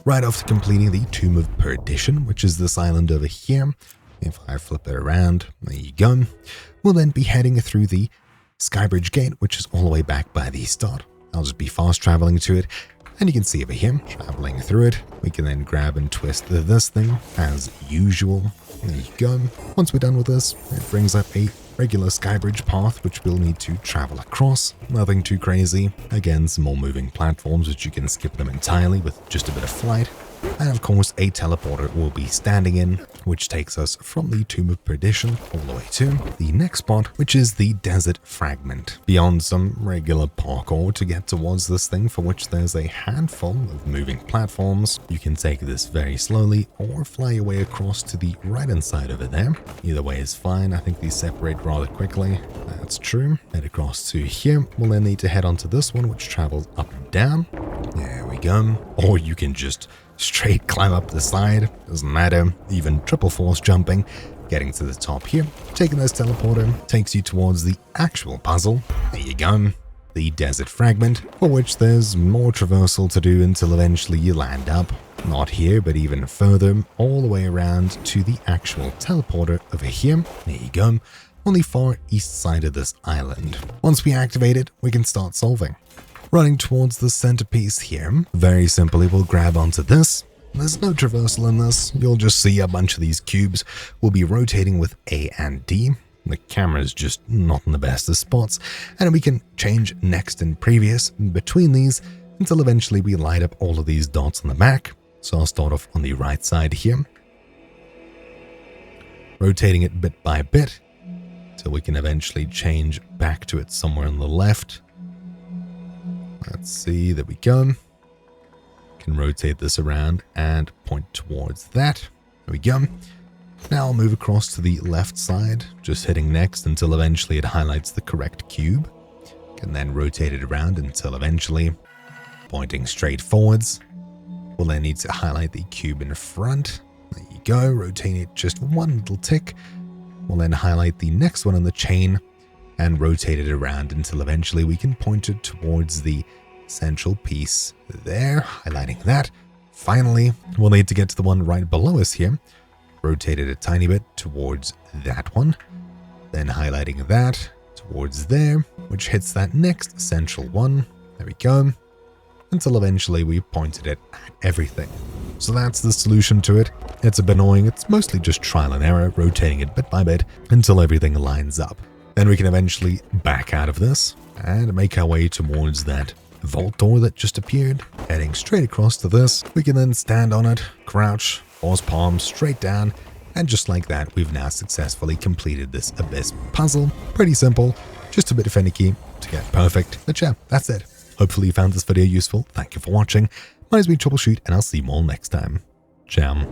right after completing the Tomb of Perdition, which is this island over here. If I flip it around, there you go. We'll then be heading through the Skybridge Gate, which is all the way back by the start. I'll just be fast traveling to it. And you can see over here, traveling through it, we can then grab and twist this thing as usual. There you go. Once we're done with this, it brings up a regular Skybridge path, which we'll need to travel across. Nothing too crazy. Again, some more moving platforms, which you can skip them entirely with just a bit of flight. And of course, a teleporter will be standing in, which takes us from the Tomb of Perdition all the way to the next spot, which is the Desert Fragment. Beyond some regular parkour to get towards this thing, for which there's a handful of moving platforms. You can take this very slowly or fly your way across to the right-hand side over there. Either way is fine. I think these separate rather quickly. That's true. Head across to here. We'll then need to head onto this one, which travels up and down. There we go. Or you can just straight climb up the side, doesn't matter, even triple force jumping, getting to the top here, taking this teleporter, takes you towards the actual puzzle. There you go, the Desert Fragment, for which there's more traversal to do until eventually you land up, not here, but even further, all the way around to the actual teleporter over here. There you go, on the far east side of this island. Once we activate it, we can start solving. Running towards the centerpiece here, very simply we'll grab onto this. There's no traversal in this, you'll just see a bunch of these cubes will be rotating with A and D. The camera's just not in the best of spots, and we can change next and previous between these until eventually we light up all of these dots on the back. So I'll start off on the right side here, rotating it bit by bit till we can eventually change back to it somewhere on the left. Let's see, there we go. Can rotate this around and point towards that. There we go. Now I'll move across to the left side, just hitting next until eventually it highlights the correct cube. Can then rotate it around until eventually pointing straight forwards. We'll then need to highlight the cube in front. There you go, rotating it just one little tick. We'll then highlight the next one on the chain and rotate it around until eventually we can point it towards the central piece there, highlighting that. Finally, we'll need to get to the one right below us here, rotate it a tiny bit towards that one, then highlighting that towards there, which hits that next central one. There we go, until eventually we pointed it at everything. So that's the solution to it. It's a bit annoying, it's mostly just trial and error, rotating it bit by bit until everything lines up. Then we can eventually back out of this and make our way towards that vault door that just appeared. Heading straight across to this, we can then stand on it, crouch, force palms straight down, and just like that, we've now successfully completed this Abyss puzzle. Pretty simple, just a bit of finicky to get perfect. But yeah, that's it. Hopefully you found this video useful. Thank you for watching. My name's been Troubleshoot, and I'll see you all next time. Ciao.